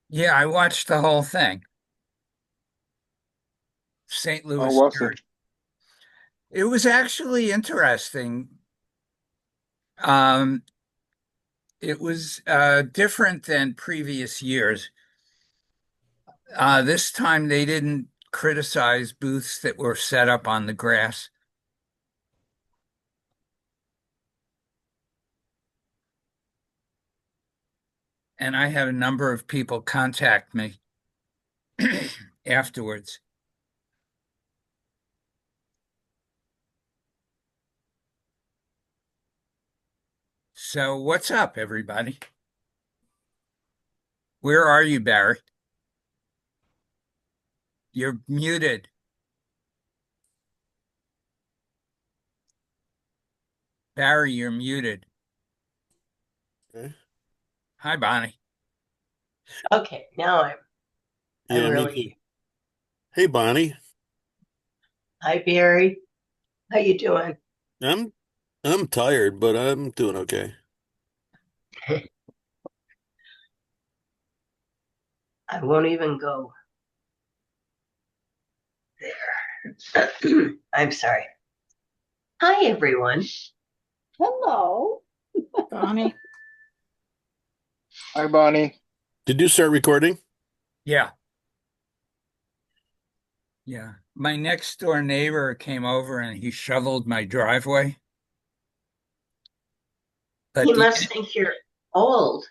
Yeah, I watched the whole thing. St. How Louis was it? Church. It was actually interesting. Um, it was different than previous years. This time they didn't criticize booths that were set up on the grass. And I had a number of people contact me afterwards. So, what's up, everybody? Where are you, Barry? You're muted. Barry, you're muted. Okay. Hi, Bonnie. Okay, now I'm Yeah, me too. really. Hey, Bonnie. Hi Barry, how you doing? I'm I'm tired, but I'm doing okay. I won't even go there. I'm sorry. Hi everyone. Hello, Bonnie. Hi, Bonnie. Did you start recording? Yeah, yeah. My next door neighbor came over and he shoveled my driveway. He But the must think you're old.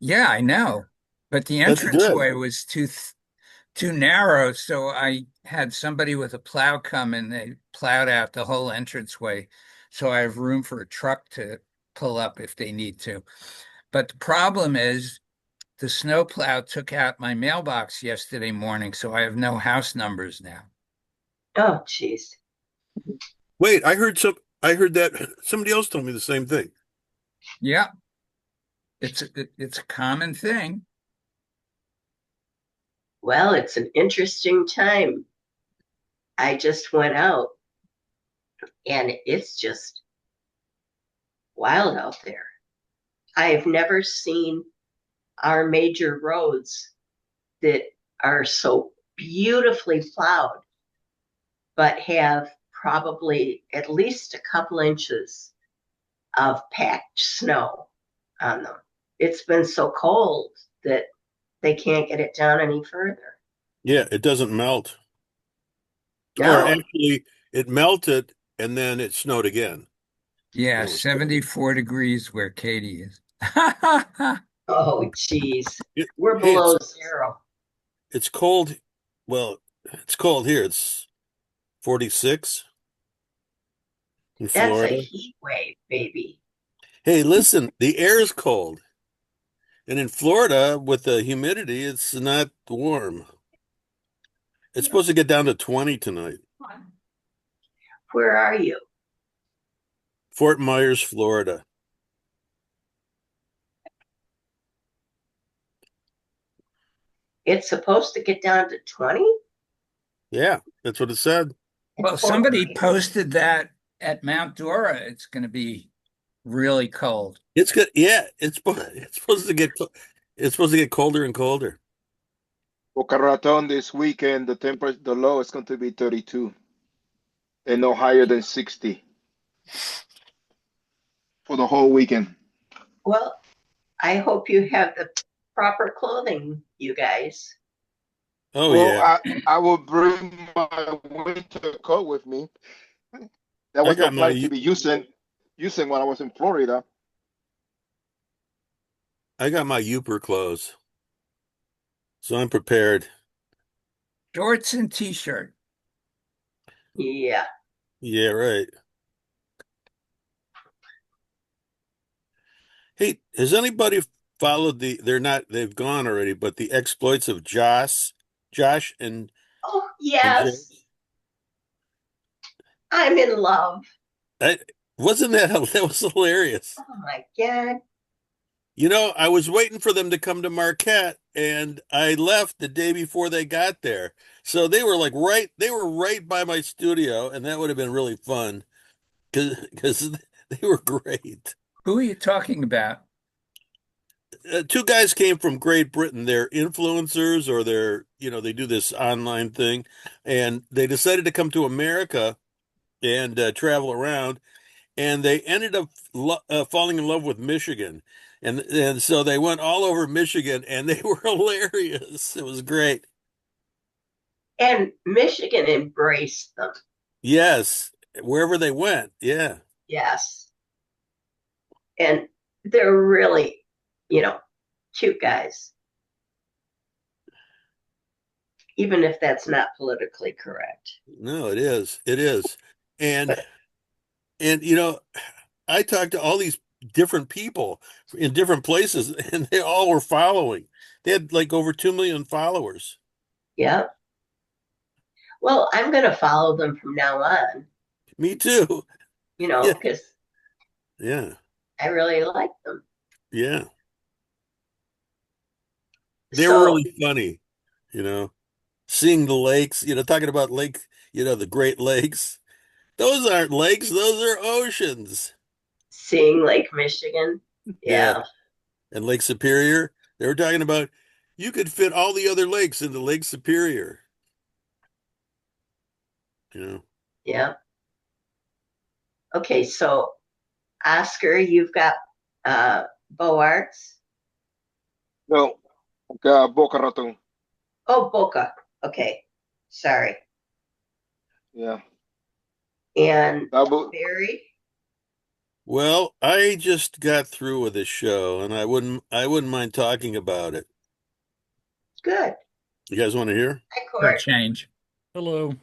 Yeah, I know. But the That's good. entranceway was too narrow, so I had somebody with a plow come and they plowed out the whole entranceway. So I have room for a truck to pull up if they need to. But the problem is the snowplow took out my mailbox yesterday morning, so I have no house numbers now. Oh, jeez. Wait, I heard that somebody else told me the same thing. Yeah, it's a common thing. Well, it's an interesting time. I just went out and it's just wild out there. I've never seen our major roads that are so beautifully plowed, but have probably at least a couple inches of packed snow on them. It's been so cold that they can't get it down any further. Yeah, it doesn't melt. Or No. actually, it melted and then it snowed again. Yeah, That was 74 degrees where Katie is. Oh, geez. We're hey, below zero. it's cold. Well, it's cold here. It's 46 in That's a Florida. heat wave, baby. Hey, listen, the air is cold. And in Florida, with the humidity, it's not warm. It's supposed to get down to 20 tonight. Where are you? Fort Myers, Florida. It's supposed to get down to 20 Yeah, that's what it said. at Well, Fort somebody Myers. posted that at Mount Dora, it's going to be really cold. It's good. Yeah, it's supposed to get it's supposed to get colder and colder. Boca Raton this weekend, the low is going to be 32 and no higher than 60 for the whole weekend. Well, I hope you have the proper clothing, you guys. Oh Well, yeah. I will bring my winter coat with me. That I was got not my planned to be using when I was in Florida. I got my Yooper clothes. So I'm prepared. Shorts and t-shirt. Yeah. Yeah, right. Hey, has anybody followed they've gone already, but the exploits of Josh Oh, and yes. James? I'm in love. I wasn't that that was hilarious. Oh my God. You know, I was waiting for them to come to Marquette and I left the day before they got there. So they were right by my studio and that would have been really fun because they were great. Who are you talking about? two guys came from Great Britain. They're influencers, or they do this online thing, and they decided to come to America and travel around, and they ended up falling in love with Michigan, and so they went all over Michigan, and they were hilarious. It was great. And Michigan embraced them. Yes, wherever they went. Yeah. Yes. And they're really, cute guys, even if that's not politically correct. No, it is. It is. And But and I talked to all these different people in different places, and they all were following. They had like over 2 million followers. yeah. Well, I'm going to follow them from now on, Me too. Yeah. because Yeah. I really like them. Yeah. They were So, really funny, you know, seeing the lakes, talking about the Great Lakes. Those aren't lakes, those are oceans. seeing Lake Michigan, Yeah. yeah, And Lake Superior, they were talking about you could fit all the other lakes into Lake Superior, you know. yeah. Okay, so Oscar, you've got Beaux Arts. No, Boca Raton. Oh, Boca. Okay, sorry. Yeah. And Double. Barry. Well, I just got through with this show, and I wouldn't mind talking about it. Good. You guys want to hear? Hi, For a Court. change. Hello.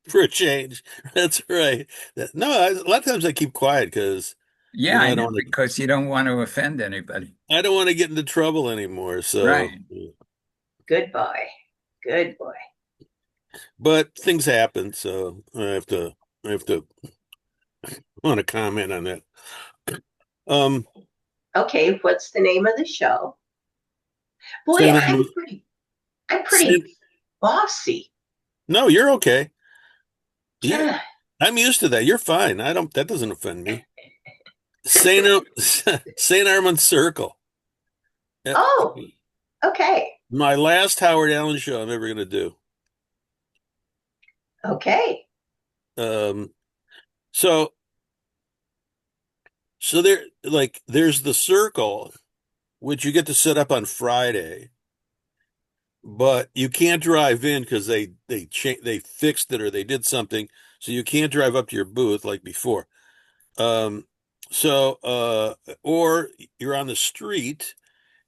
For a change. That's right. No, a lot of times I keep quiet because Yeah, I I know, don't want to because you don't want to offend anybody. I don't want to get into trouble anymore. So, Right. Good boy. Good boy. but things happen, so I have to want to comment on that. Um, Okay, what's the name of the show? Boy, Saint I'm Armand, pretty I'm pretty Saint, bossy. no, you're okay. You, Yeah. I'm used to that. You're fine. That doesn't offend me. Saint Saint Armand Circle. Uh, Oh, okay. My last Howard Allen show I'm ever going to do. Okay. Um, so there's the circle, which you get to set up on Friday, but you can't drive in because they fixed it or they did something, so you can't drive up to your booth like before. Um, or you're on the street,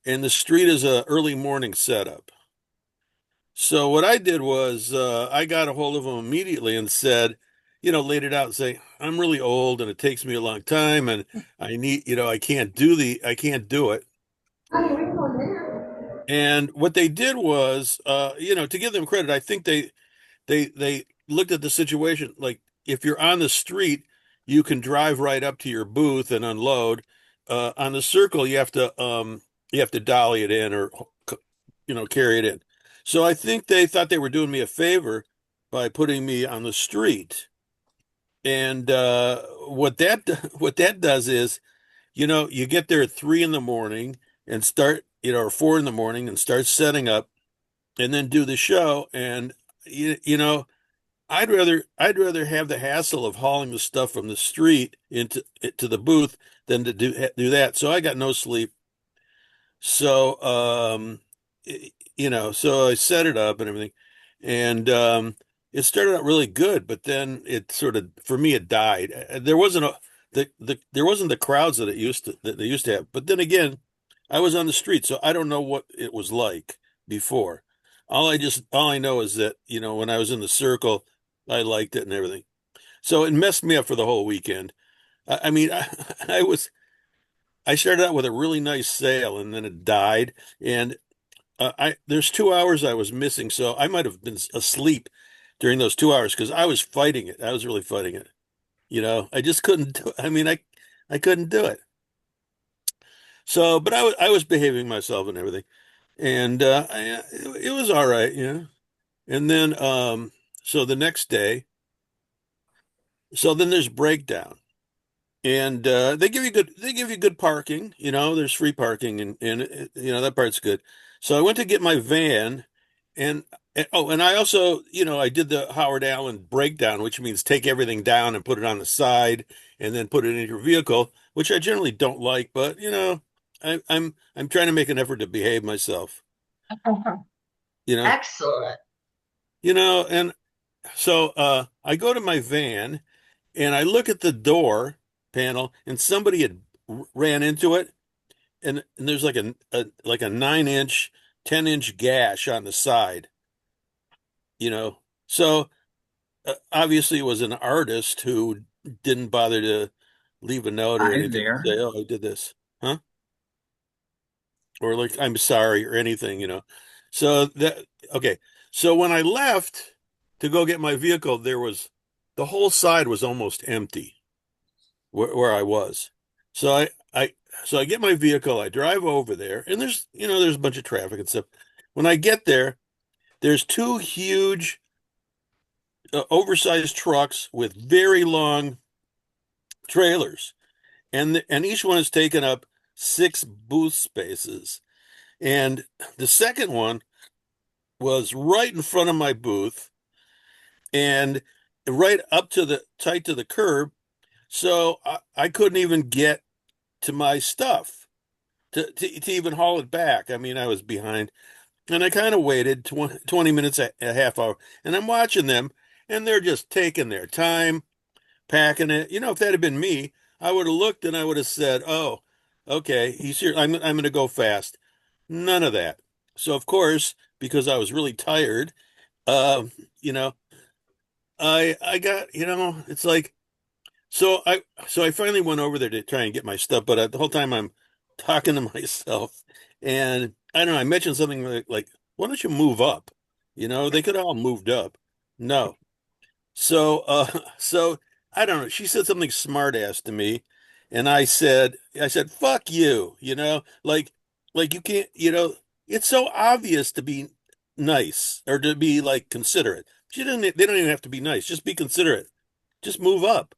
and the street is a early morning setup. So what I did was I got a hold of them immediately and said, laid it out and say, I'm really old and it takes me a long time and I need, I can't do it. And what they did was, to give them credit, I think they looked at the situation like if you're on the street, you can drive right up to your booth and unload. On the circle, you have to dolly it in or carry it in. So I think they thought they were doing me a favor by putting me on the street. And what that does is, you get there at 3 in the morning and start, or 4 in the morning and start setting up, and then do the show. And I'd rather have the hassle of hauling the stuff from the street into to the booth than to do that. So I got no sleep. So so I set it up and everything, and it started out really good, but then it sort of, for me, it died. There wasn't there wasn't the crowds that they used to have. But then again, I was on the street, so I don't know what it was like before. All I know is that, when I was in the circle, I liked it and everything. So it messed me up for the whole weekend. I mean, I started out with a really nice sale and then it died. And I there's 2 hours I was missing, so I might have been asleep during those 2 hours because I was fighting it. I was really fighting it. I just couldn't do it. I mean, I couldn't do it. So, but I was behaving myself and everything, and it was all right. And then so the next day, so then there's breakdown. and they give you good parking. There's free parking, and that part's good. So I went to get my van, and, and I also I did the Howard Allen breakdown, which means take everything down and put it on the side, and then put it in your vehicle, which I generally don't like, but I'm trying to make an effort to behave myself. You know, Excellent. and so I go to my van and I look at the door panel, and somebody had ran into it, and there's like a 9 inch, 10 inch gash on the side, you know. So obviously it was an artist who didn't bother to leave a note or Hi anything, there. say, "Oh, I did this," huh? Or like, "I'm sorry," or anything. So that okay. So when I left to go get my vehicle, the whole side was almost empty where I was. So I get my vehicle, I drive over there, and there's a bunch of traffic and stuff. When I get there, there's two huge oversized trucks with very long trailers, and each one has taken up 6 booth spaces. And the second one was right in front of my booth and right up to the tight to the curb, so I couldn't even get to my stuff. To even haul it back. I mean, I was behind, and I kind of waited 20 minutes, a half hour, and I'm watching them, and they're just taking their time, packing it. If that had been me, I would have looked and I would have said, "Oh, okay, he's here. I'm going to go fast." None of that. So of course, because I was really tired, um, you know, I got, it's like so I finally went over there to try and get my stuff, but the whole time I'm talking to myself, and I don't know, I mentioned something like, "Why don't you move up?" They could have all moved up. No. So so I don't know. She said something smart ass to me, and I said, "Fuck you," like you can't, it's so obvious to be nice or to be like considerate. They don't even have to be nice. Just be considerate. Just move up.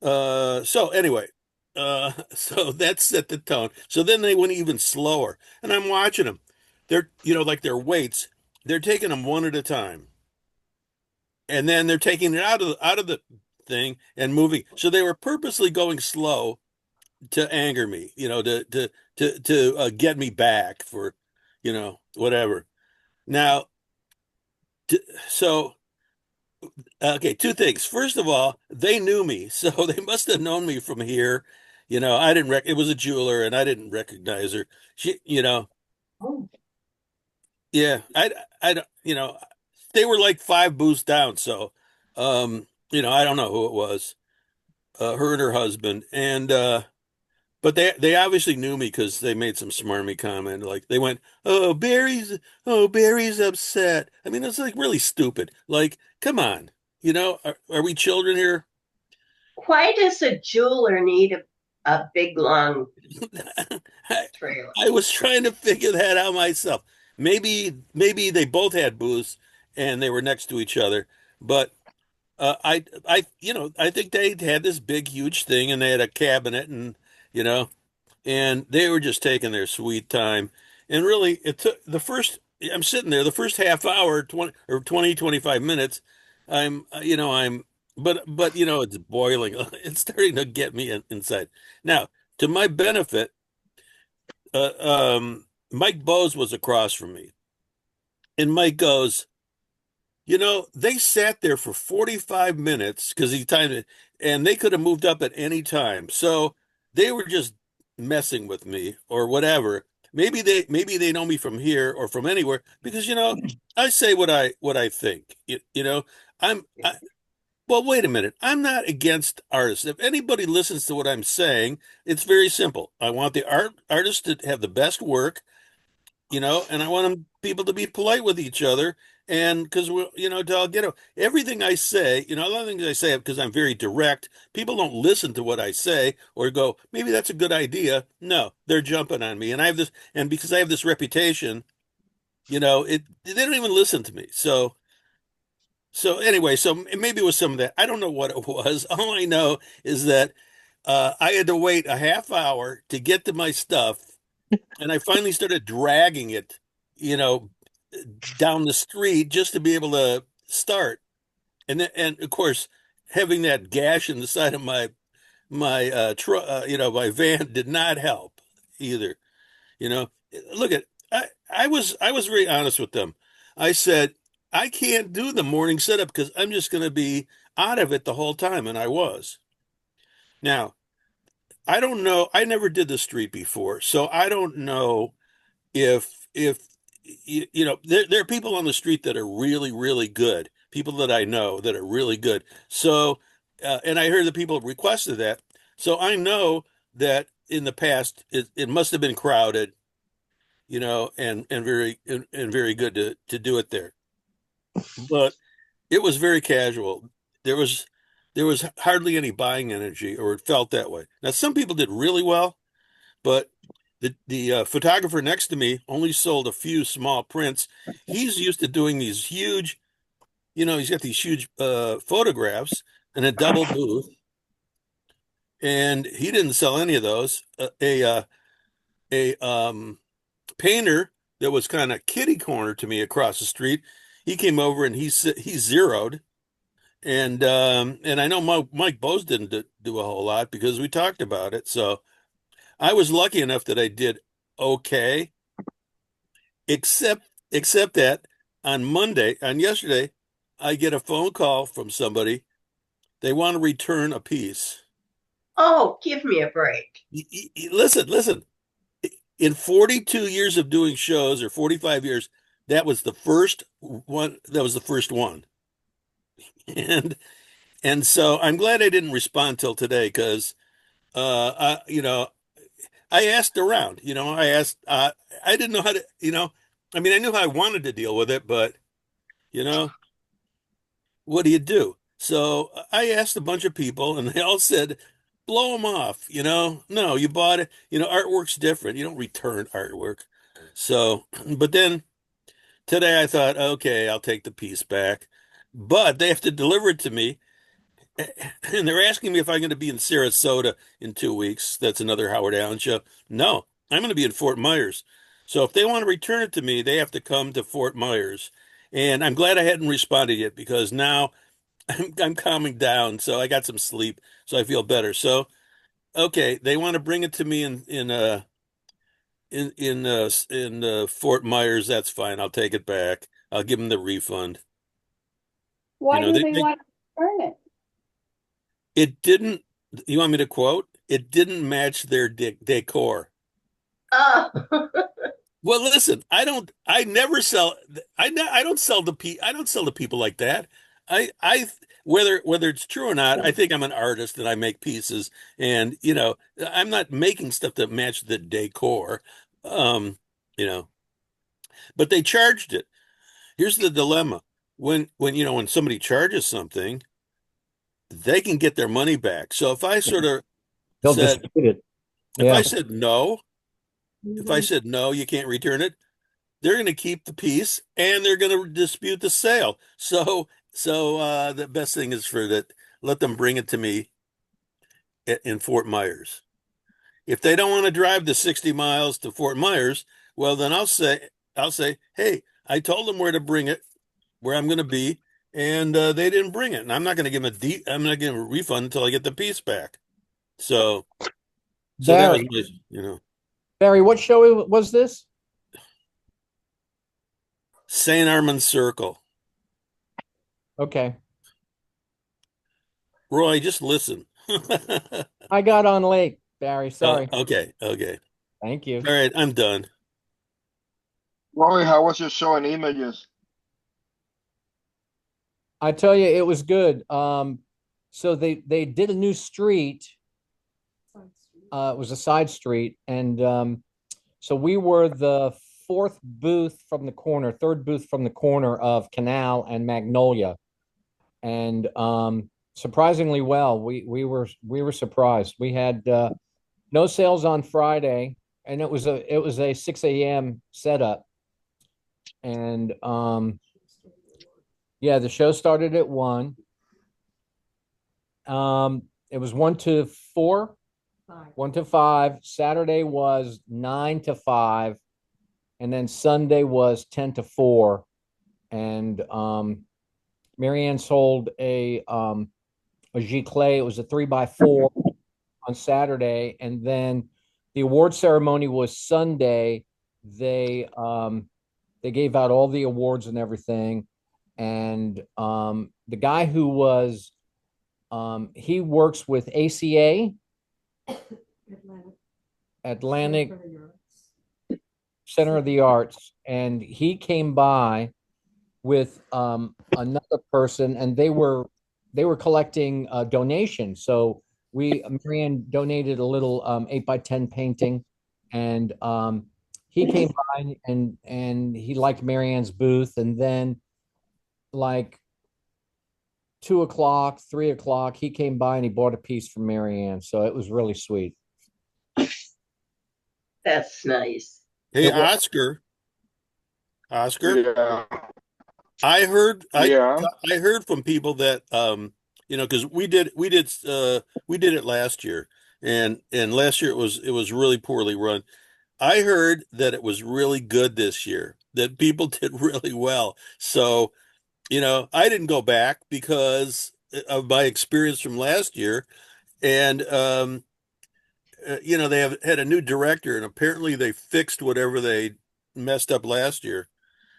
So anyway, so that set the tone. So then they went even slower, and I'm watching them. They're, like their weights, they're taking them one at a time, and then they're taking it out of the thing and moving. So they were purposely going slow to anger me, to get me back for, whatever. Now, t so okay, two things. First of all, they knew me, so they must have known me from here. I didn't it was a jeweler, and I didn't recognize her. She, Oh, yeah, I don't, they were like 5 booths down, so, I don't know who it was, her and her husband, and but they obviously knew me because they made some smarmy comment, like they went, oh, Barry's upset. I mean, it's like really stupid. Like, come on, are we children here? why does a jeweler need a big long I, trailer? I was trying to figure that out myself. Maybe they both had booths and they were next to each other, but I think they had this big, huge thing, and they had a cabinet, you know, and they were just taking their sweet time. And really, it took I'm sitting there the first half hour, 25 minutes. I'm, but it's boiling. It's starting to get me inside. Now, to my benefit, Mike Bose was across from me, and Mike goes, they sat there for 45 minutes because he timed it, and they could have moved up at any time. So they were just messing with me or whatever. Maybe they know me from here or from anywhere because I say what I think. I'm I, well, wait a minute. I'm not against artists. If anybody listens to what I'm saying, it's very simple. I want the artist to have the best work, and I want people to be polite with each other. And because to get everything I say, a lot of things I say because I'm very direct. People don't listen to what I say or go, maybe that's a good idea. No, they're jumping on me, and and because I have this reputation, they don't even listen to me. So anyway, so maybe it was some of that. I don't know what it was. All I know is that I had to wait a half hour to get to my stuff, and I finally started dragging it, you know, down the street just to be able to start. And of course, having that gash in the side of my van did not help either. You know, look at I was very honest with them. I said I can't do the morning setup because I'm just going to be out of it the whole time, and I was. Now, I don't know. I never did the street before, so I don't know if there are people on the street that are really really good. People that I know that are really good. So, and I heard that people requested that. So I know that in the past it must have been crowded, and very good to do it there. But it was very casual. There was there was hardly any buying energy, or it felt that way. Now, some people did really well, but the photographer next to me only sold a few small prints. He's used to doing these huge, he's got these huge photographs in a double booth, and he didn't sell any of those. A painter that was kind of kitty corner to me across the street, he came over and he zeroed. And I know Mike Bose didn't do a whole lot because we talked about it. So I was lucky enough that I did okay, except that on yesterday, I get a phone call from somebody. They want to return a piece. Oh, give me a break. Listen. In 42 years of doing shows, or 45 years, that was the first one. That was the first one. And and so I'm glad I didn't respond till today because I asked around. I didn't know how to. I mean, I knew how I wanted to deal with it, but you know, what do you do? So I asked a bunch of people, and they all said, blow them off. No, you bought it. Artwork's different. You don't return artwork. So, but then today I thought, okay, I'll take the piece back, but they have to deliver it to me. And they're asking me if I'm going to be in Sarasota in 2 weeks. That's another Howard Allen show. No, I'm going to be in Fort Myers. So if they want to return it to me, they have to come to Fort Myers. And I'm glad I hadn't responded yet because now I'm calming down. So I got some sleep, so I feel better. So okay, they want to bring it to me in Fort Myers. That's fine. I'll take it back. I'll give them the refund. You Why know, do they want to burn it? it didn't. You want me to quote? It didn't match their decor. Oh, Well, listen, I don't. I never sell. I don't sell I don't sell to people like that. I whether it's true or not, I think I'm an artist and I make pieces, and I'm not making stuff that match the decor. Um, you know, but they charged it. Here's the dilemma: when somebody charges something, they can get their money back. So They'll said dispute it. if I Yeah. said no, if I said no, you can't return it, they're going to keep the peace and they're going to dispute the sale. So the best thing is for that, let them bring it to me in Fort Myers. If they don't want to drive the 60 miles to Fort Myers, well, then I'll say, hey, I told them where to bring it, where I'm going to be, and they didn't bring it, and I'm not going to give them I'm not going to refund until I get the piece back. So, so that was Barry, my. Barry, what show was this? St. Armand Circle. Okay. Roy, just listen. I got on late, Barry. Oh, Sorry. okay, okay. Thank you. All right, I'm done. Roy, how was your show in images? I tell you, it was good. So they did a new street. It was a side street, and so we were the third booth from the corner of Canal and Magnolia, and surprisingly well. We were surprised. We had no sales on Friday, and it was a 6 a.m. setup, and yeah, the show started at 1. It was 1 to 4, 1 to 5. Saturday was 9 to 5. And then Sunday was 10 to 4. And Marianne sold a giclée. It was a 3x4 on Saturday. And then the award ceremony was Sunday. They gave out all the awards and everything. And the guy who was he works with ACA, Atlantic Center of the Arts, and he came by with another person, and they were collecting donations. So Marianne donated a little 8x10 painting, and he came by and he liked Marianne's booth, and then like 2 o'clock, 3 o'clock, he came by and he bought a piece from Marianne. So it was really sweet. That's nice. Hey, It was, Oscar, Yeah. I heard Yeah. I heard from people that because we did it last year, and last year it was really poorly run. I heard that it was really good this year, that people did really well. So, I didn't go back because of my experience from last year, and they have had a new director, and apparently they fixed whatever they messed up last year,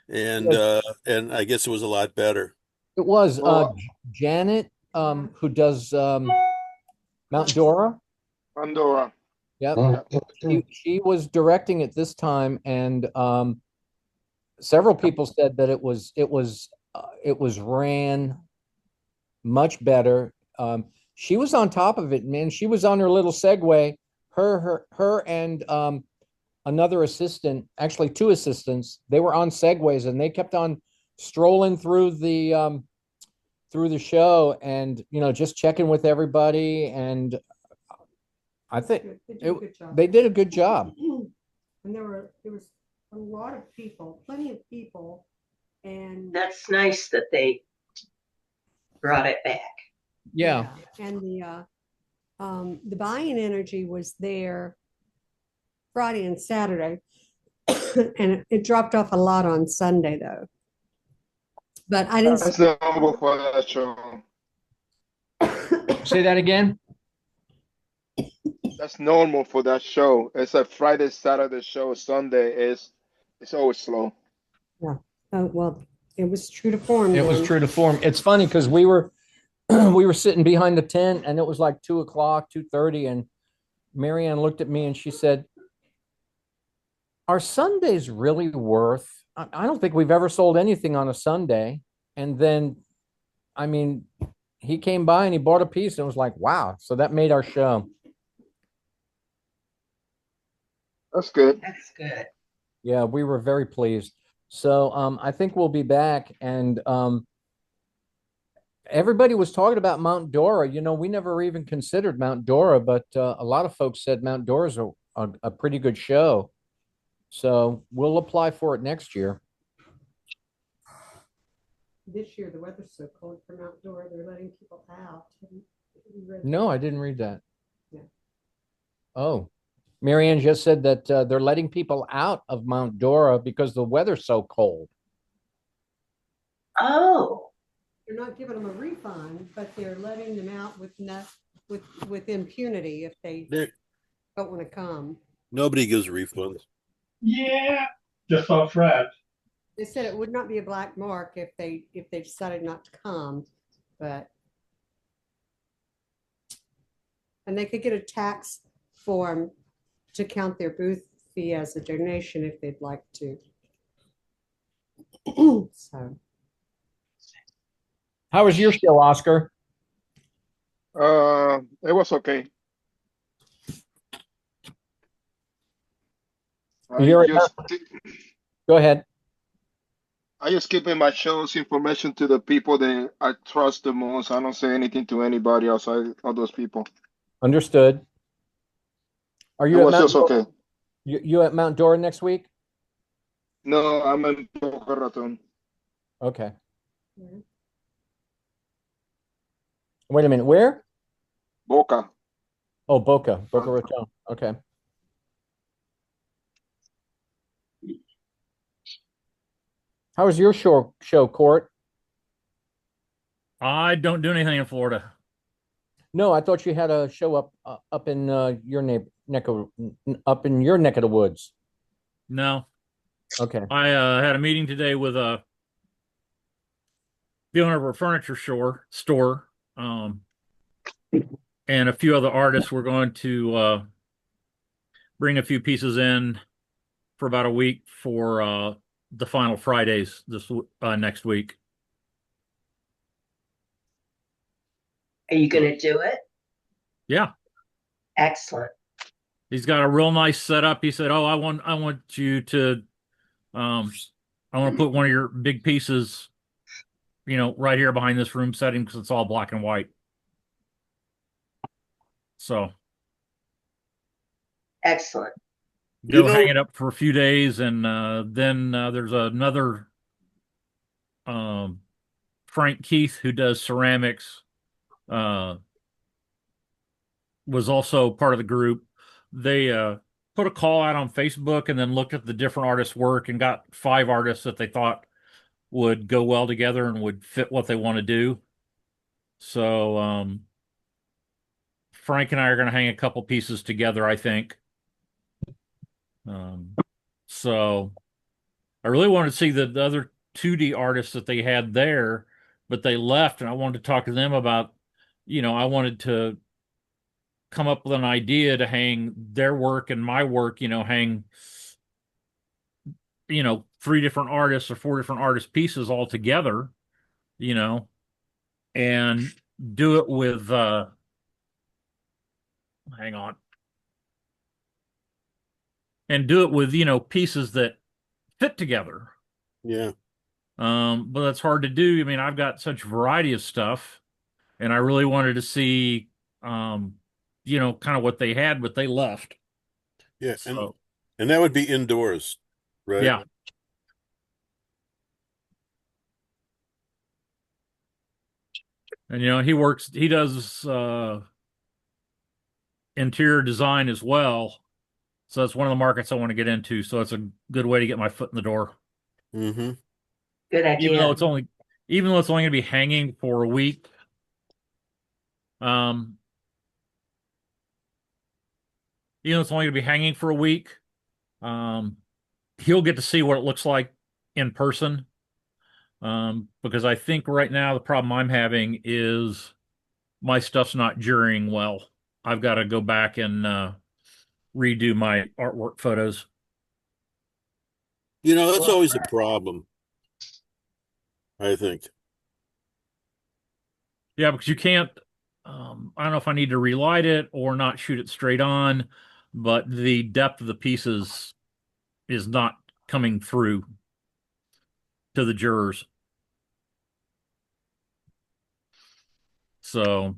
and I guess it was a lot better. it was Well, Janet, who does Mount Dora. Pandora. Yep. Yeah. She was directing it this time, and several people said that it was ran much better. She was on top of it, man. She was on her little Segway. Her and another assistant, actually two assistants, they were on Segways, and they kept on strolling through the show, and just checking with everybody. And I think they did a good job. And there was a lot of people, plenty of people, and That's nice that they brought it back. Yeah. and the buying energy was there Friday and Saturday, and it dropped off a lot on Sunday though. But I didn't. That's the number for that show. Say that again. That's normal for that show. It's a Friday, Saturday show. Sunday it's always slow. Oh well, it was true to form. It was true to form. It's funny because we were we were sitting behind the tent, and it was like 2 o'clock, 2:30, and Marianne looked at me and she said, "Are Sundays really worth? I don't think we've ever sold anything on a Sunday." And then, I mean, he came by and he bought a piece, and it was like, wow. So that made our show. That's good. That's good. Yeah, we were very pleased. So I think we'll be back, and everybody was talking about Mount Dora. We never even considered Mount Dora, but a lot of folks said Mount Dora's a pretty good show. So we'll apply for it next year. This year, the weather's so cold for Mount Dora, they're letting people out. Have you read No, that? I didn't read that. Yeah. Oh, Marianne just said that they're letting people out of Mount Dora because the weather's so cold. Oh, They're not giving them a refund, but they're letting them out with impunity if they There, don't want to come. nobody gives refunds. Yeah, just saw Fred. They said it would not be a black mark if they decided not to come, and they could get a tax form to count their booth fee as a donation if they'd like to. So How was your show, Oscar? It was okay. You're- Go ahead. I just keeping my show's information to the people that I trust the most. I don't say anything to anybody outside of those people. Understood. Are It you at was Mount just Dora? okay. You at Mount Dora next week? No, I'm in Boca Raton. Okay. yeah. Wait a minute. Where? Boca. Oh, Boca Raton. Okay. How was your show, Court? I don't do anything in Florida. No, I thought you had a show up in your up in your neck of the woods. No, Okay. I had a meeting today with the owner of a furniture store, and a few other artists. We're going to bring a few pieces in for about a week for the final Fridays this next week. Are you going to do it? Yeah, Excellent. he's got a real nice setup. He said, "Oh, I want you to, um, I want to put one of your big pieces, right here behind this room setting because it's all black and white." So Excellent. You go hang know, it up for a few days, and then there's another um, Frank Keith who does ceramics. Uh, was also part of the group. They put a call out on Facebook and then looked at the different artists' work and got 5 artists that they thought would go well together and would fit what they want to do. So Frank and I are going to hang a couple pieces together, I think. Um, so I really wanted to see the other 2D artists that they had there, but they left, and I wanted to talk to them about, I wanted to come up with an idea to hang their work and my work, hang 3 different artists or 4 different artist pieces all together, you know, and do it with hang on. And do it with, pieces that fit together. yeah. But that's hard to do. I mean, I've got such variety of stuff, and I really wanted to see kind of what they had, but they left. Yeah, So and that would be indoors, right? yeah. And he does interior design as well. So that's one of the markets I want to get into. So it's a good way to get my foot in the door. Mm-hmm. Good Even though idea. it's only even though it's only going to be hanging for a week. Um, it's only going to be hanging for a week. Um, he'll get to see what it looks like in person. Because I think right now the problem I'm having is my stuff's not jurying well. I've got to go back and redo my artwork photos. That's Well, always a problem, I think. Yeah, because you can't. I don't know if I need to relight it or not shoot it straight on, but the depth of the pieces is not coming through to the jurors. So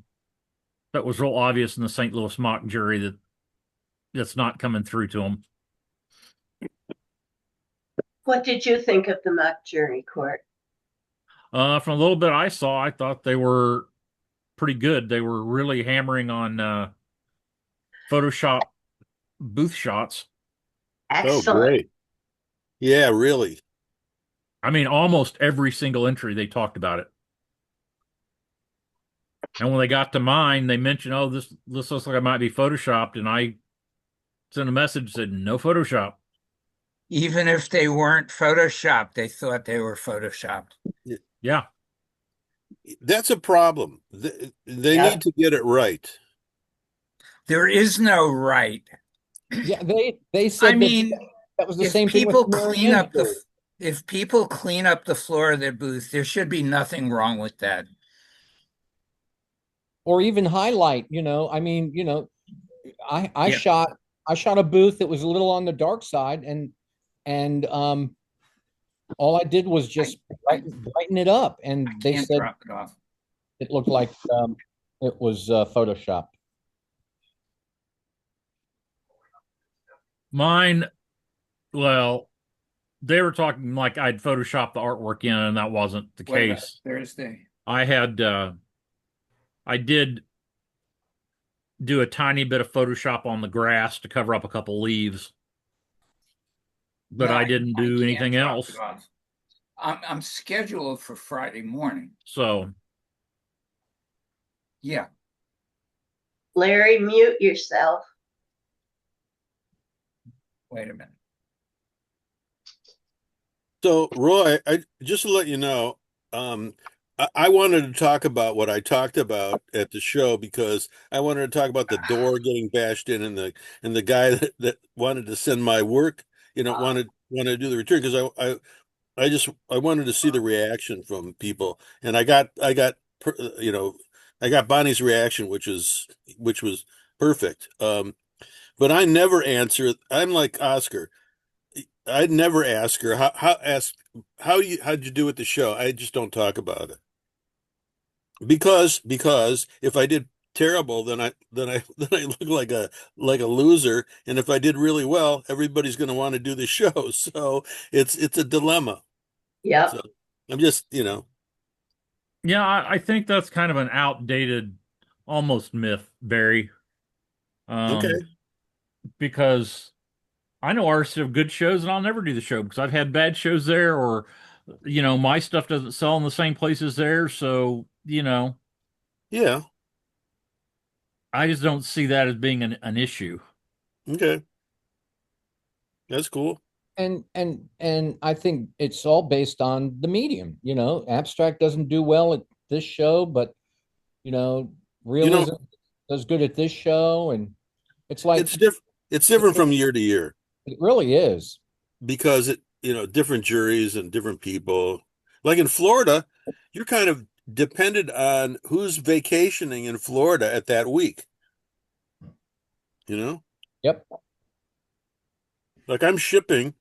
that was real obvious in the St. Louis mock jury that's not coming through to them. what did you think of the mock jury court? From a little bit I saw, I thought they were pretty good. They were really hammering on Photoshop booth shots. Oh, Excellent. great. Yeah, really. I mean, almost every single entry they talked about it. And when they got to mine, they mentioned, "Oh, this looks like it might be photoshopped," and I sent a message that said, "No Photoshop." Even if they weren't photoshopped, they thought they were photoshopped. Yeah, That's a problem. They Yep. need to get it right. There is no right. Yeah, they I said that mean, that was the if same thing with people Mary clean Ann's up the booth. if people clean up the floor of their booth, there should be nothing wrong with that. Or even highlight, I mean, I Yeah. shot a booth that was a little on the dark side, and all I did was just brighten it up, and I they can't said drop it off. it looked like it was photoshopped. mine. Well, they were talking like I'd photoshopped the artwork in, and that wasn't the What about case. Thursday? I had, I did do a tiny bit of Photoshop on the grass to cover up a couple leaves, but No, I didn't I do can't anything drop it else. off. I'm scheduled for Friday morning. So Yeah. Larry, mute yourself. Wait a minute. So, Roy, I just to let you know, I wanted to talk about what I talked about at the show because I wanted to talk about the door getting bashed in and the guy that wanted to send my work, wanted to do the return because I wanted to see the reaction from people, and I got Bonnie's reaction, which was perfect. But I never answer. I'm like Oscar. I'd never ask her how'd you do at the show? I just don't talk about it because if I did terrible, then I look like a loser, and if I did really well, everybody's going to want to do the show. So it's a dilemma. Yep. So I'm just yeah, I think that's kind of an outdated, almost myth, Barry. Um, okay. because I know artists have good shows and I'll never do the show because I've had bad shows there or my stuff doesn't sell in the same places there. So, Yeah. I just don't see that as being an issue. Okay. That's cool. And I think it's all based on the medium. Abstract doesn't do well at this show, but you know, You know, realism does good at this show, and it's like it's different from year to year it really is. because different juries and different people. Like in Florida, you're kind of dependent on who's vacationing in Florida at that week, you know? Yep. Like I'm shipping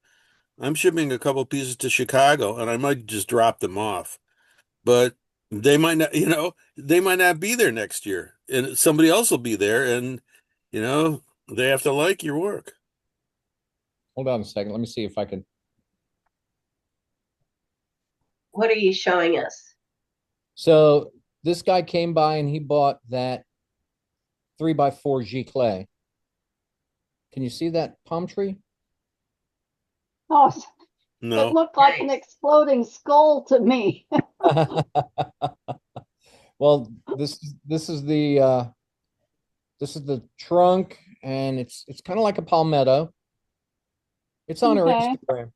a couple pieces to Chicago and I might just drop them off. But they might not, they might not be there next year. And somebody else will be there and you know, they have to like your work. Hold on a second. Let me see if I can. What are you showing us? So this guy came by and he bought that 3x4 Giclée. Can you see that palm tree? Oh, it No. looked like an exploding skull to me. Well, this is the trunk, and it's kind of like a palmetto. It's on her Okay. Instagram,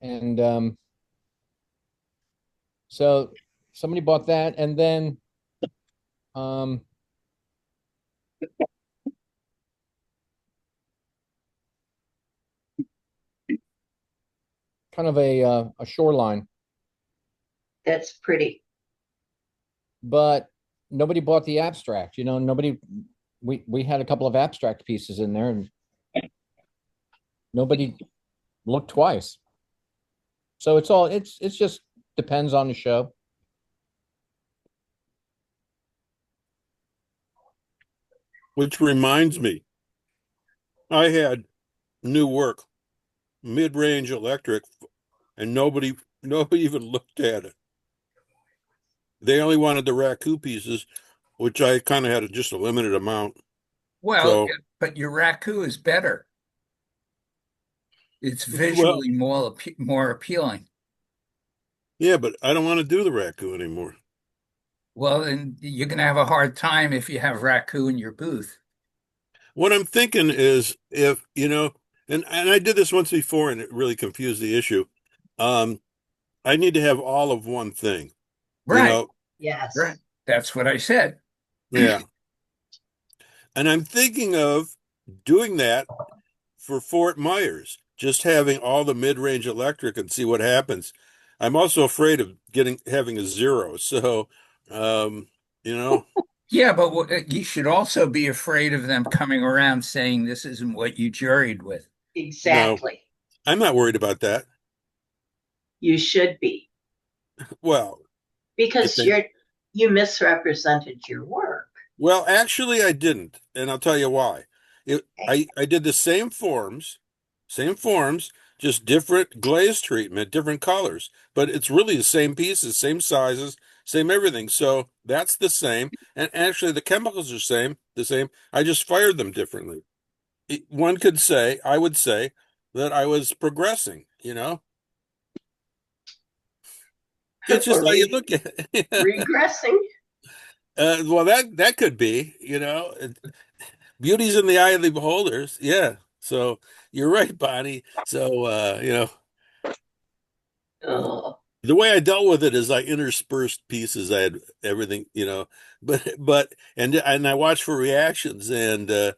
and so somebody bought that, and then um, kind of a shoreline, That's pretty. but nobody bought the abstract. Nobody. We had a couple of abstract pieces in there, and nobody looked twice. So it's just depends on the show. Which reminds me, I had new work, mid-range electric, and nobody even looked at it. They only wanted the raku pieces, which I kind of had just a limited amount. Well, So, but your raku is better. It's well, visually more appealing. yeah, but I don't want to do the raku anymore. Well, and you're going to have a hard time if you have raku in your booth. What I'm thinking is if, and I did this once before and it really confused the issue. Um, I need to have all of one thing, you Right, know. Yes. right. That's what I said. Yeah. And I'm thinking of doing that for Fort Myers, just having all the mid-range electric and see what happens. I'm also afraid of having a zero. So, you know, Yeah, but you should also be afraid of them coming around saying this isn't what you juried with. no, Exactly. I'm not worried about that. You should be Well, if because they, you misrepresented your work. well, actually, I didn't, and I'll tell you why. Okay. I did the same forms, just different glaze treatment, different colors, but it's really the same pieces, same sizes, same everything. So that's the same, and actually the chemicals are the same. the same. I just fired them differently. One could say, I would say that I was progressing, you know? It's just Or how you look at it. regressing. Well, that could be, you know, beauty's in the eye of the beholders. Yeah. So you're right, Bonnie. So, Oh, the way I dealt with it is I interspersed pieces. I had everything, you know, and I watched for reactions, and it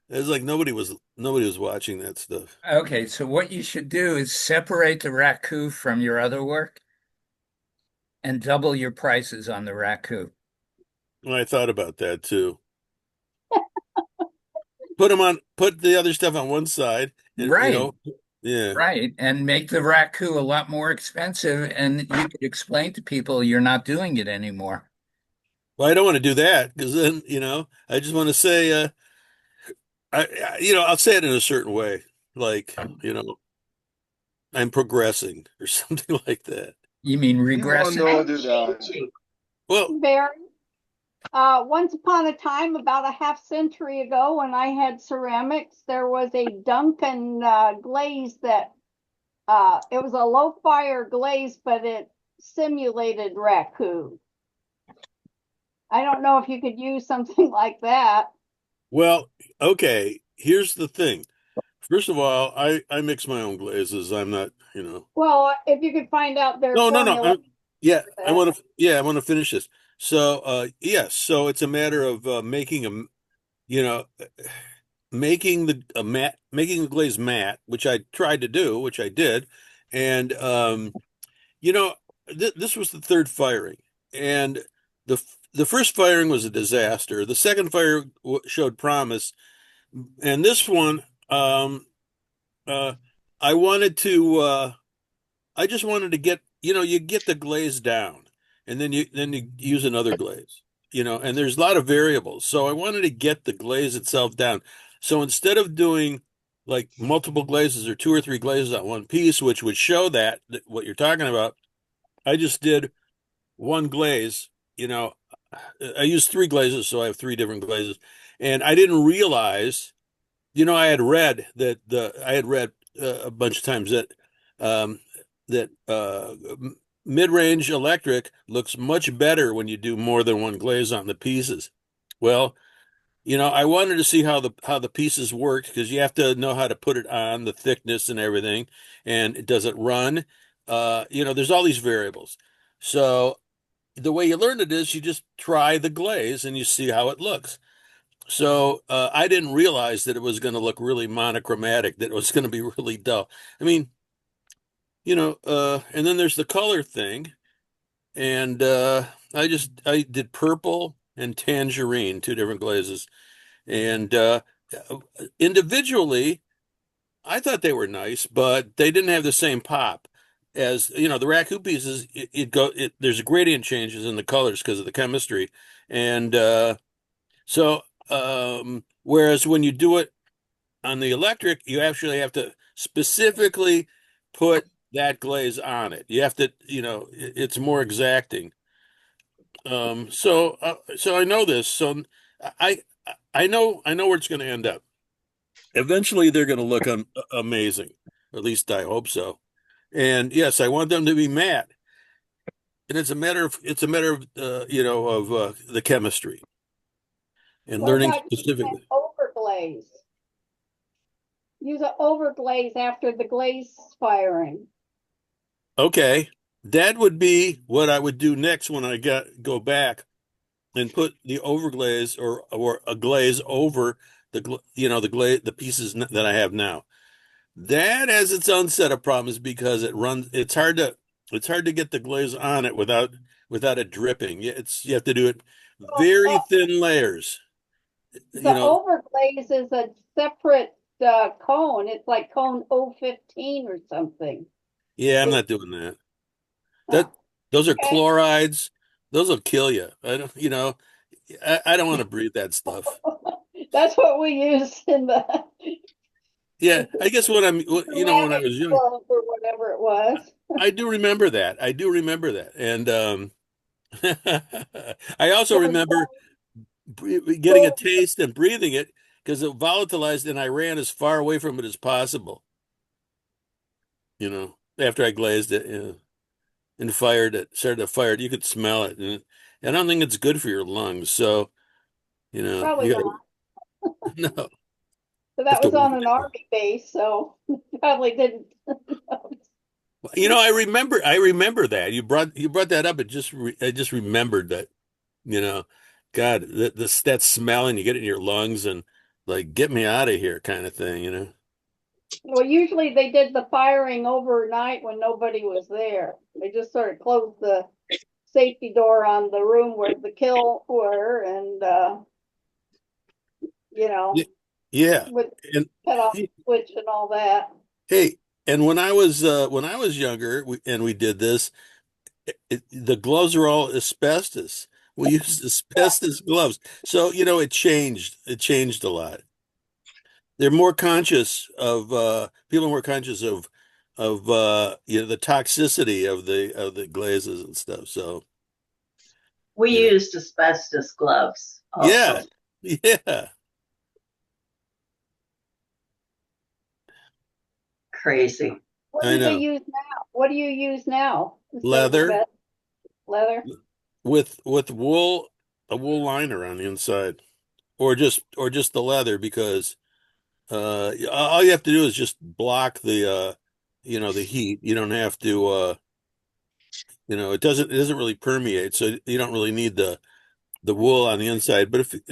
was like nobody was watching that stuff. Okay, so what you should do is separate the raku from your other work and double your prices on the raku. Well, I thought about that too. Put the other stuff on one side, and Right, yeah. right. And make the raku a lot more expensive, and you could explain to people you're not doing it anymore. Well, I don't want to do that because then, I just want to say, I'll say it in a certain way, like, I'm progressing or something like that. You mean No, regressing? no, I'm do that. changing. Well, Barry, once upon a time, about a half century ago, when I had ceramics, there was a Duncan glaze that it was a low fire glaze, but it simulated raku. I don't know if you could use something like that. well, okay. Here's the thing. First of all, I mix my own glazes. I'm not, Well, if you could find out their no, no, no. formula Yeah, for that. I want to finish this. So, yes, so it's a matter of making a, you know, making the glaze matte, which I tried to do, which I did, and you know, this was the third firing, and the first firing was a disaster. The second fire showed promise, and this one, uh, I wanted to. I just wanted to get, you get the glaze down, and then you use another glaze, and there's a lot of variables. So I wanted to get the glaze itself down. So instead of doing like multiple glazes or two or three glazes on one piece, which would show that what you're talking about, I just did one glaze. I used three glazes, so I have three different glazes, and I didn't realize. I had read a bunch of times um, that mid-range electric looks much better when you do more than one glaze on the pieces. Well, I wanted to see how the pieces worked because you have to know how to put it on, the thickness and everything, and does it run? There's all these variables. So the way you learn it is you just try the glaze and you see how it looks. So I didn't realize that it was going to look really monochromatic, that it was going to be really dull. I mean, and then there's the color thing, and I did purple and tangerine, two different glazes, and individually, I thought they were nice, but they didn't have the same pop as the raku pieces. There's gradient changes in the colors because of the chemistry, and so whereas when you do it on the electric, you actually have to specifically put that glaze on it. You have to, it's more exacting. So I know this. So I I know where it's going to end up. Eventually, they're going to look amazing. At least I hope so. And yes, I want them to be matte. And it's a matter of the chemistry and What learning about using an specifically. overglaze? Use an overglaze after the glaze firing. Okay, that would be what I would do next when I go back and put the overglaze or a glaze over the glaze the pieces that I have now. That has its own set of problems because it's hard to get the glaze on it without it dripping. You have to do it very Oh, thin layers. the You know, overglaze is a separate cone. It's like cone 015 or something. yeah, I'm It, not doing that. That oh, those are okay. chlorides. Those will kill you. I don't want to breathe that stuff. That's what we used in the Yeah, I guess when I ceramic was young, club or whatever it was. I do remember that. I do remember that. And I also Those remember getting a taste and breathing it because it volatilized, and I ran as far away from it as possible. After I glazed it, and fired it, started to fire it, you could smell it, and I don't think it's good for your lungs. So Probably you got not. to no But have that to was work on it an out. army base, so probably didn't. I remember that you brought that up. I just remembered that. You know, God, that smell, and you get it in your lungs, and like, get me out of here, kind of thing. Well, usually they did the firing overnight when nobody was there. They just sort of closed the safety door on the room where the kill were, and you Y- know, Yeah, with and cut off the switch and all that. hey, and when I was younger, we did this. The gloves are all asbestos. We used asbestos gloves, so it changed. It changed a lot. They're more conscious of people are more conscious of the toxicity of the glazes and stuff. So We you know, used asbestos gloves yeah, also. yeah, Crazy. What I do they know. use now? What do you use now instead of Leather asbestos? Leather? with a wool liner on the inside, or just the leather, because all you have to do is just block the heat. You don't have to it doesn't really permeate, so you don't really need the wool on the inside. But if it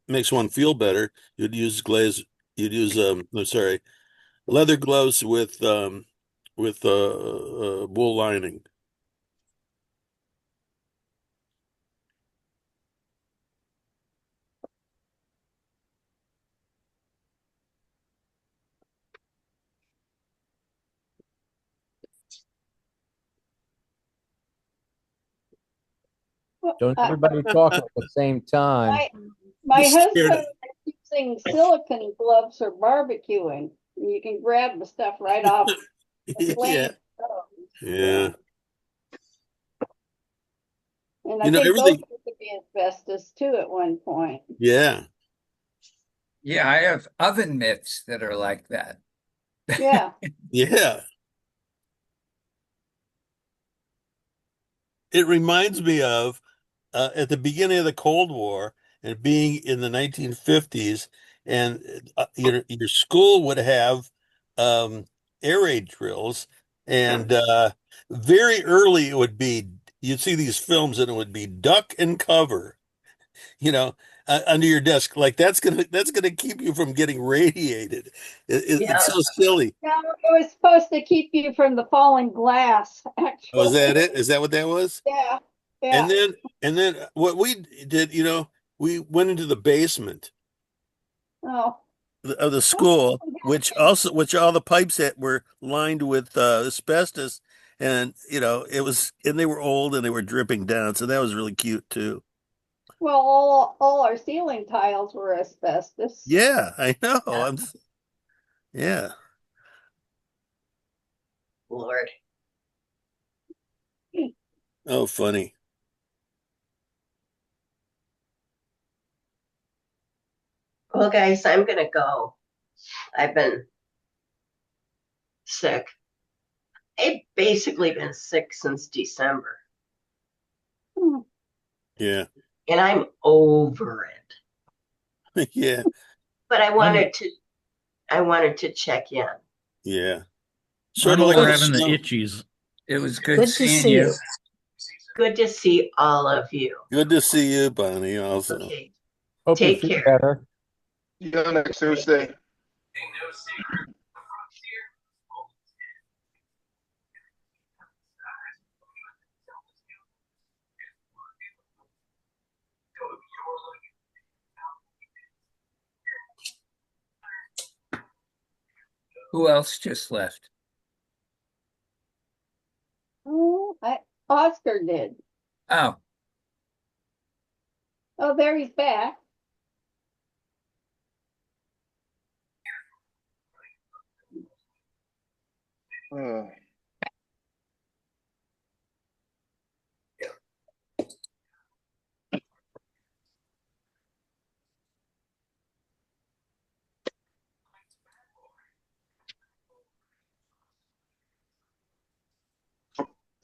makes one feel better, you'd use I'm sorry, leather gloves with wool lining. Well, Don't everybody talk at the same time. my You my scared husband it. is using silicone gloves for barbecuing. You can grab the stuff right off the Yeah, flame stoves. yeah. And I think those Everything. used to be asbestos too at one point. Yeah, Yeah, I have oven mitts that are like that. Yeah. yeah. It reminds me of at the beginning of the Cold War, and being in the 1950s, and your school would have um, air raid drills, and very early it would be you'd see these films, and it would be duck and cover, you know, under your desk. Like, that's gonna keep you from getting radiated. It's Yeah. so silly. No, it was supposed to keep you from the falling glass, Oh, is that actually. it? Is that what that was? Yeah. And Yeah. then and then what we did, we went into the basement Oh. of the school, which all the pipes that were lined with asbestos, and they were old, and they were dripping down, so that was really cute too. Well, all our ceiling tiles were asbestos. Yeah, I know. Yeah. Yeah. Lord. Oh, funny. Well, guys, I'm going to go. I've been sick. I've basically been sick since December, Hmm. Yeah. and I'm over it. Yeah. But I I'm wanted to check in. Yeah. Sort I'm of like over the having the snow. itchies. It was good Good to seeing see you. you. Good to see all of you. Good to see you, Bonnie, also. Okay. Hope you Take feel care. better. See you next Tuesday. Who else just left? Oh, Oscar did. Oh, Oh, there he's back. Uh,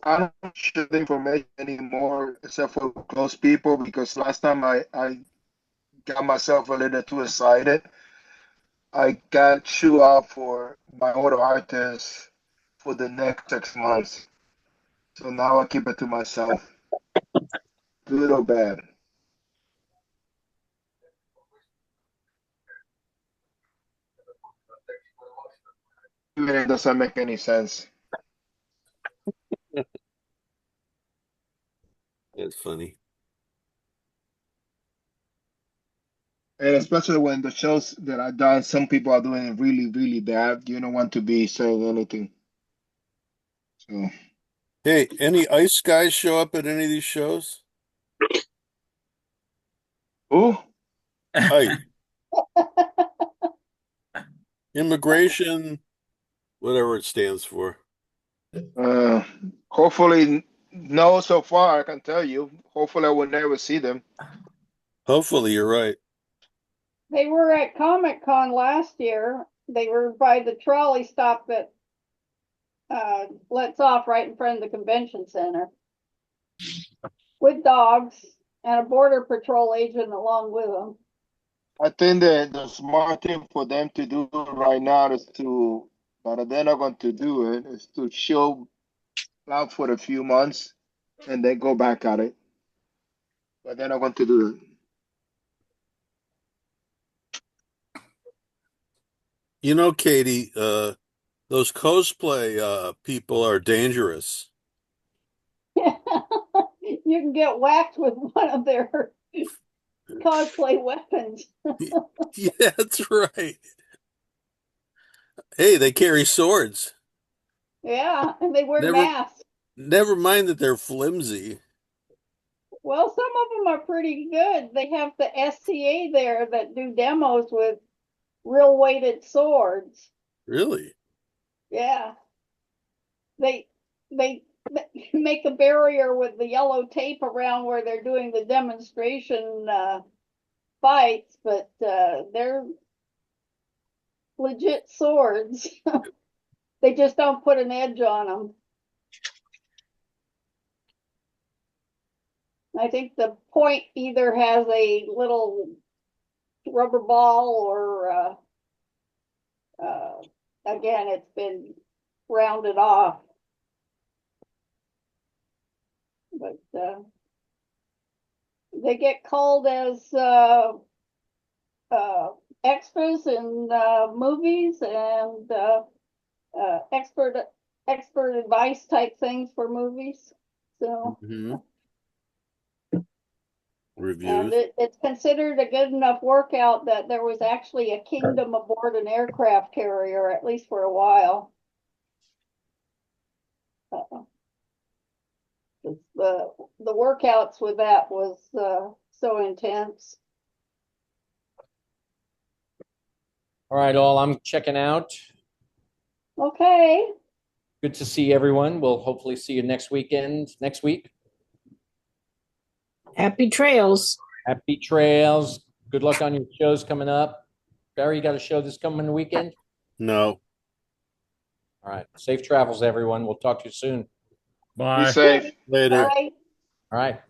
I don't share the information anymore except for close people because last time I got myself a little too excited. I got chewed out for my auto artist for the next 6 months. So now I keep it to myself. Good or bad. Even it doesn't make any sense. That's funny. And especially when the shows that I've done, some people are doing it really, really bad. You don't want to be saying anything. So, Hey, any ice guys show up at any of these shows? oh, Ice, immigration, whatever it stands for. uh, hopefully, no, so far, I can tell you. Hopefully, I will never see them. Hopefully, you're right. They were at Comic Con last year. They were by the trolley stop that lets off right in front of the convention center with dogs and a border patrol agent along with them. I think that the smart thing for them to do right now is to, but they're not going to do it, is to show out for a few months and then go back at it. But they're not going to do it. You know, Katie, those cosplay people are dangerous. You can get whacked with one of their cosplay weapons. Yeah, that's right. Hey, they carry swords. Yeah, and they wear Never, masks. never mind that they're flimsy. Well, some of them are pretty good. They have the SCA there that do demos with real weighted swords. Really? Yeah. They make a barrier with the yellow tape around where they're doing the demonstration fights, but they're legit swords. They just don't put an edge on them. I think the point either has a little rubber ball or again, it's been rounded off. But they get called as extras in movies and expert advice type things for movies. So, Hmm. and Reviews. it's considered a good enough workout that there was actually a kingdom aboard an aircraft carrier, at least for a while. The workouts with that was so intense. All right, all, I'm checking out. Okay. Good to see everyone. We'll hopefully see you next week. Happy trails. Happy trails. Good luck on your shows coming up. Barry, you got a show this coming weekend? No. All right. Safe travels, everyone. We'll talk to you soon. Be Bye. safe. Later. Bye. All right.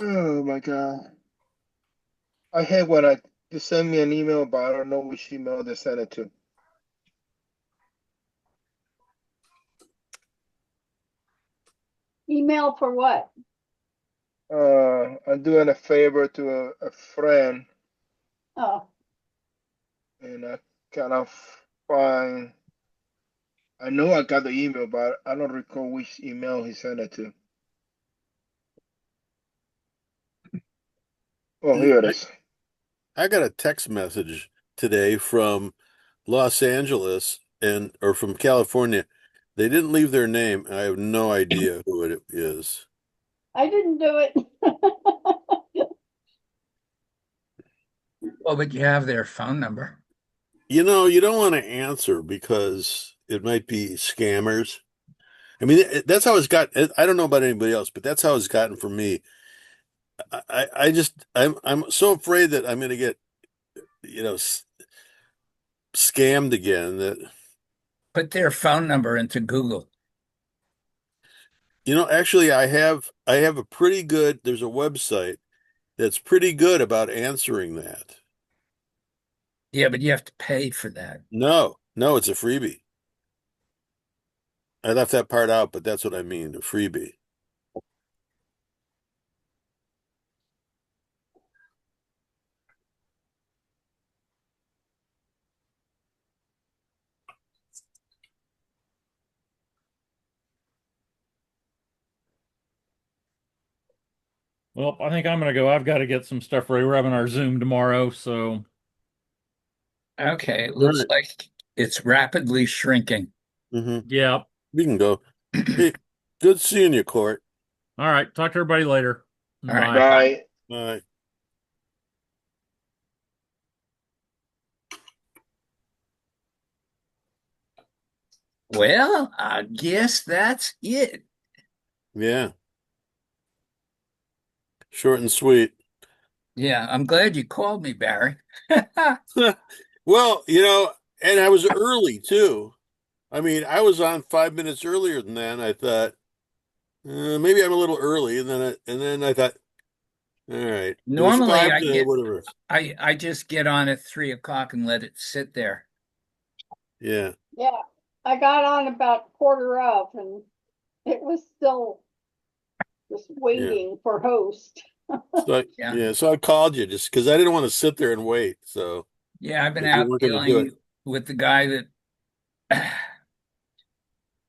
Oh my God. I hate when I they send me an email, but I don't know which email they sent it to. Email for what? I'm doing a favor to a friend, Oh, and I kind of find. I know I got the email, but I don't recall which email he sent it to. Oh, here it is. I got a text message today from Los Angeles or from California. They didn't leave their name. I have no idea who it is. I didn't do it. Well, but you have their phone number. You know, you don't want to answer because it might be scammers. I mean, that's how it's got. I don't know about anybody else, but that's how it's gotten for me. I'm so afraid that I'm going to get, you know, scammed again. That Put their phone number into Google. actually, I have a pretty good. There's a website that's pretty good about answering that. Yeah, but you have to pay for that. No, no, it's a freebie. I left that part out, but that's what I mean, a freebie. Well, I think I'm gonna go. I've got to get some stuff ready. We're having our Zoom tomorrow, so Okay, it All looks right. like it's rapidly shrinking. Mm-hmm. yeah. We can go. Hey, good seeing you, Court. All right. Talk to everybody later. All right. Bye. Bye. Bye. Well, I guess that's it. Yeah, short and sweet. Yeah, I'm glad you called me, Barry. Well, and I was early too. I mean, I was on 5 minutes earlier than that. And I thought maybe I'm a little early, and then I thought, all right, it was Normally, 5 to whatever. I just get on at 3 o'clock and let it sit there. Yeah, Yeah, I got on about quarter of, and it was still just yeah. waiting for host. Yeah. So I called you just because I didn't want to sit there and wait. So Yeah, I've been if you out weren't going to do it, dealing with the guy that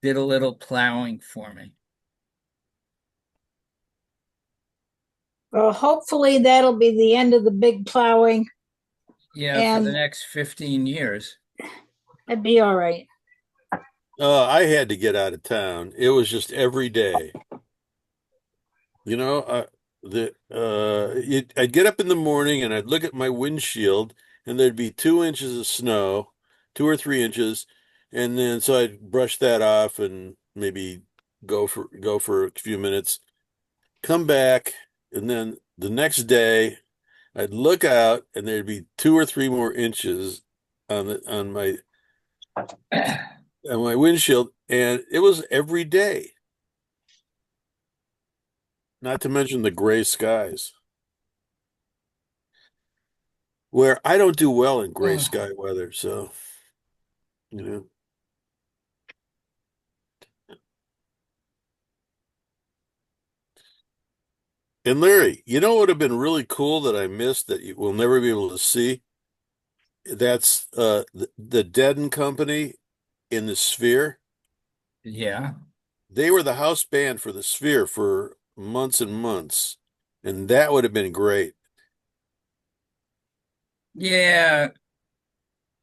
did a little plowing for me. Well, hopefully that'll be the end of the big plowing, Yeah, for the and next 15 years. that'd be all right. I had to get out of town. It was just every day. You know, I'd get up in the morning and I'd look at my windshield, and there'd be 2 inches of snow, 2 or 3 inches, and then so I'd brush that off and maybe go for a few minutes, come back, and then the next day I'd look out and there'd be 2 or 3 more inches on my windshield, and it was every day. Not to mention the gray skies, where I don't do well in gray sky weather. So, you know. And Larry, what would have been really cool that I missed that you will never be able to see? That's the Dead and Company in the Sphere. Yeah. They were the house band for the Sphere for months and months, and that would have been great. Yeah,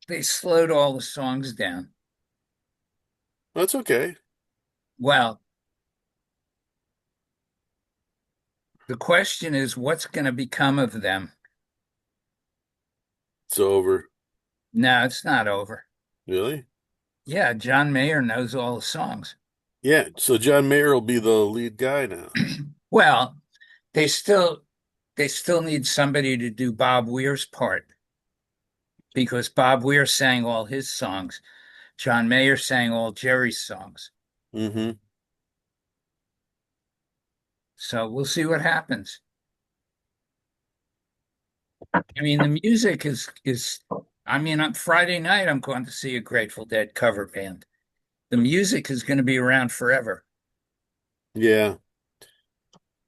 they slowed all the songs down. That's okay. Well, the question is what's going to become of them? It's over. No, it's not over. Really? Yeah, John Mayer knows all the songs. Yeah. So John Mayer will be the lead guy now. Well, they still they still need somebody to do Bob Weir's part because Bob Weir sang all his songs. John Mayer sang all Jerry's songs. Mm-hmm. So we'll see what happens. I mean, the music is I mean, on Friday night I'm going to see a Grateful Dead cover band. The music is going to be around forever. Yeah.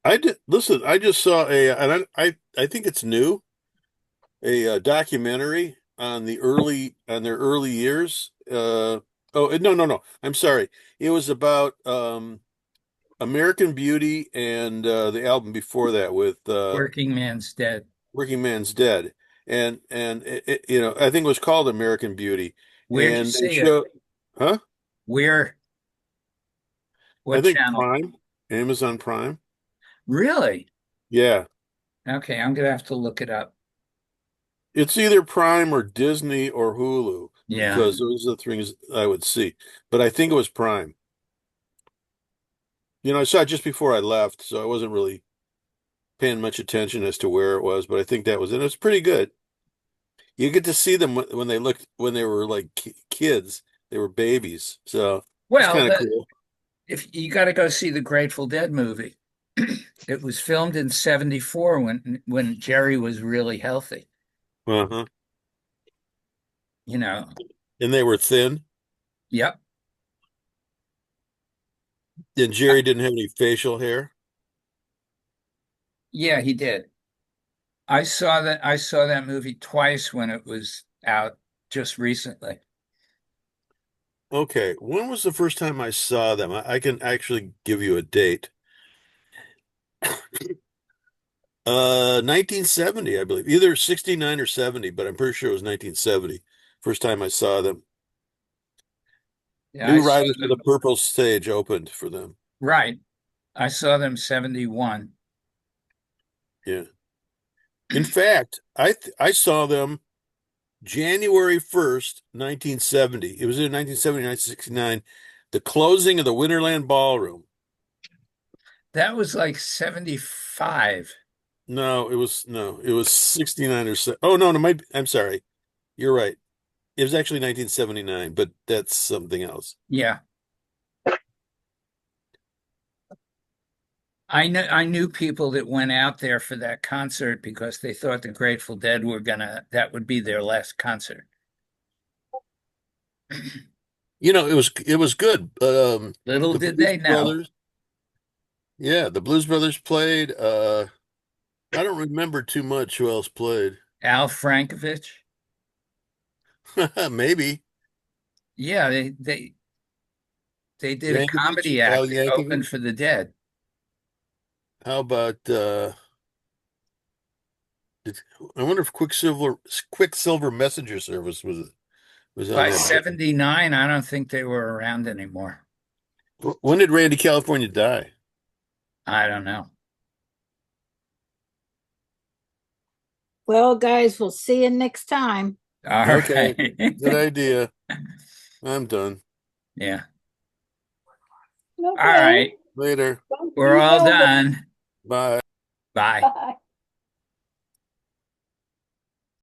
I did listen. I just saw and I think it's new, a documentary on their early years. Oh no, no, no. I'm sorry. It was about American Beauty and the album before that with Working Man's Dead. Working Man's Dead, and I think it was called American Beauty, Where'd you and they see it? show, huh? Where, I what think channel? Prime, Amazon Prime. Really? Yeah. Okay, I'm gonna have to look it up. It's either Prime or Disney or Hulu Yeah. because those are the things I would see. But I think it was Prime. I saw it just before I left, so I wasn't really paying much attention as to where it was, but I think that was it. It's pretty good. you get to see them when they were like kids. They were babies. So it's Well, kind of cool. if you got to go see the Grateful Dead movie, it was filmed in '74 when Jerry was really healthy. Uh-huh. You know, And they were thin. yep, And Jerry didn't have any facial hair. yeah, he did. I saw that movie twice when it was out just recently. Okay, when was the first time I saw them? I can actually give you a date. 1970, I believe. Either 69 or 70, but I'm pretty sure it was 1970. First time I saw them. Yeah, I New saw Riders of the them Purple Stage opened for them. right. I saw them '71. Yeah. In fact, I saw them January 1st, 1970. It was in 1970, 1969, the closing of the Winterland Ballroom. That was like '75. No, it was 69 or so. Oh no, I'm sorry. You're right. It was actually 1979, but that's something else. Yeah. I knew people that went out there for that concert because they thought the Grateful Dead that would be their last concert. It was good. Little The did Blues they know. Brothers, yeah, the Blues Brothers played. I don't remember too much who else played. Al Frankovich. Maybe Yeah, they did a Yankovic, comedy Al act that opened Yankovic. for the Dead. How about did, I wonder if Quicksilver Messenger Service was on By that band. '79, I don't think they were around anymore. When did Randy California die? I don't know. Well, guys, we'll see you next time. All Okay, right. good idea. I'm done. Yeah. All Okay. right. Later. Don't We're be all building. done. Bye. Bye. Bye.